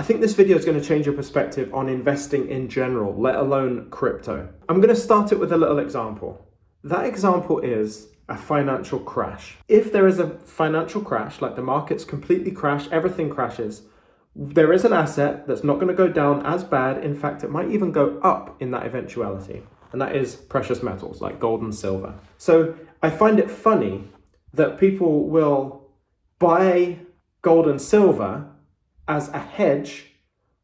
think this video is going to change your perspective on investing in general, let alone crypto. I'm going to start it with a little example. That example is a financial crash. If there is a financial crash, like the markets completely crash, everything crashes, there is an asset that's not going to go down as bad. In fact, it might even go up in that eventuality. And that is precious metals like gold and silver. So I find it funny that people will buy gold and silver as a hedge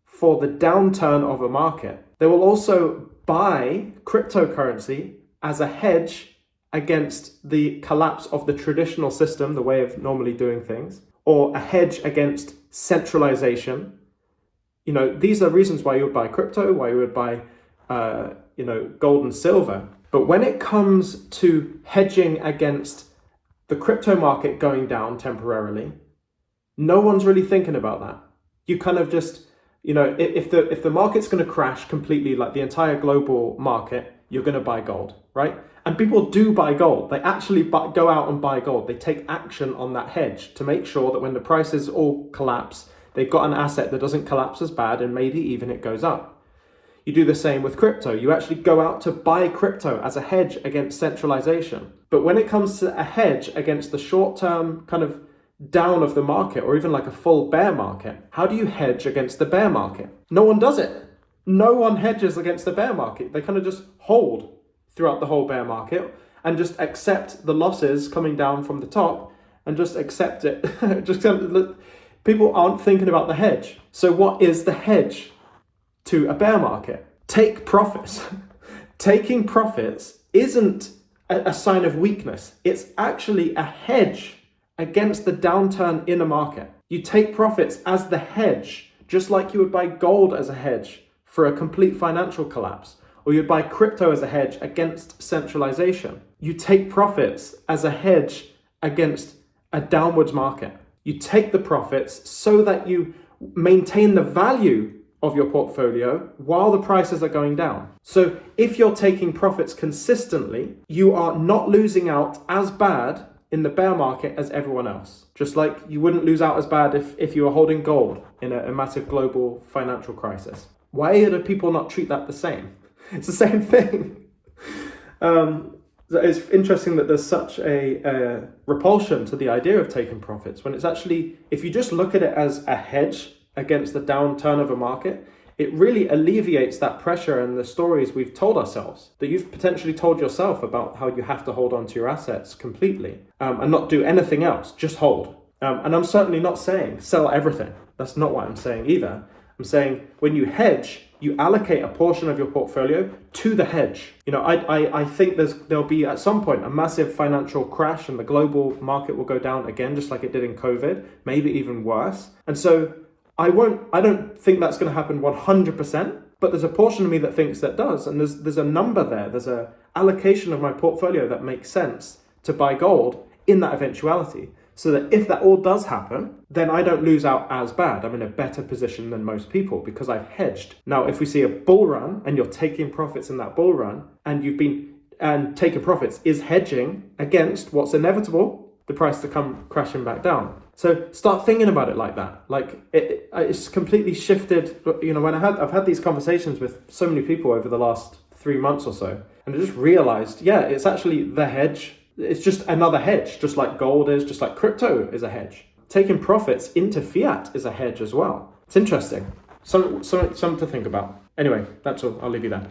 for the downturn of a market. They will also buy cryptocurrency as a hedge against the collapse of the traditional system, the way of normally doing things, or a hedge against centralization. You know, these are reasons why you would buy crypto, why you would buy, gold and silver. But when it comes to hedging against the crypto market going down temporarily, no one's really thinking about that. You kind of just, if the market's going to crash completely, like the entire global market, you're going to buy gold, right? And people do buy gold. They actually go out and buy gold. They take action on that hedge to make sure that when the prices all collapse, they've got an asset that doesn't collapse as bad, and maybe even it goes up. You do the same with crypto. You actually go out to buy crypto as a hedge against centralization. But when it comes to a hedge against the short-term kind of down of the market, or even like a full bear market, how do you hedge against the bear market? No one does it. No one hedges against the bear market. They kind of just hold throughout the whole bear market and just accept the losses coming down from the top and just accept it. People aren't thinking about the hedge. So what is the hedge to a bear market? Take profits. Taking profits isn't a sign of weakness. It's actually a hedge against the downturn in a market. You take profits as the hedge, just like you would buy gold as a hedge for a complete financial collapse, or you'd buy crypto as a hedge against centralization. You take profits as a hedge against a downwards market. You take the profits so that you maintain the value of your portfolio while the prices are going down. So if you're taking profits consistently, you are not losing out as bad in the bear market as everyone else. Just like you wouldn't lose out as bad if you were holding gold in a massive global financial crisis. Why do people not treat that the same? It's the same thing. It's interesting that there's such a repulsion to the idea of taking profits, when it's actually, if you just look at it as a hedge against the downturn of a market, it really alleviates that pressure and the stories we've told ourselves, that you've potentially told yourself about how you have to hold on to your assets completely and not do anything else, just hold. And I'm certainly not saying sell everything. That's not what I'm saying either. I'm saying when you hedge, you allocate a portion of your portfolio to the hedge. I think there'll be at some point a massive financial crash and the global market will go down again, just like it did in COVID, maybe even worse. And so I don't think that's going to happen 100%, but there's a portion of me that thinks that does. And there's a number there. There's a allocation of my portfolio that makes sense to buy gold in that eventuality. So that if that all does happen, then I don't lose out as bad. I'm in a better position than most people because I've hedged. Now, if we see a bull run and you're taking profits in that bull run and taking profits is hedging against what's inevitable, the price to come crashing back down. So start thinking about it like that. Like it's completely shifted. When I've had these conversations with so many people over the last 3 months or so, and I just realized, it's actually the hedge. It's just another hedge, just like gold is, just like crypto is a hedge. Taking profits into fiat is a hedge as well. It's interesting. Something to think about. Anyway, that's all. I'll leave you there.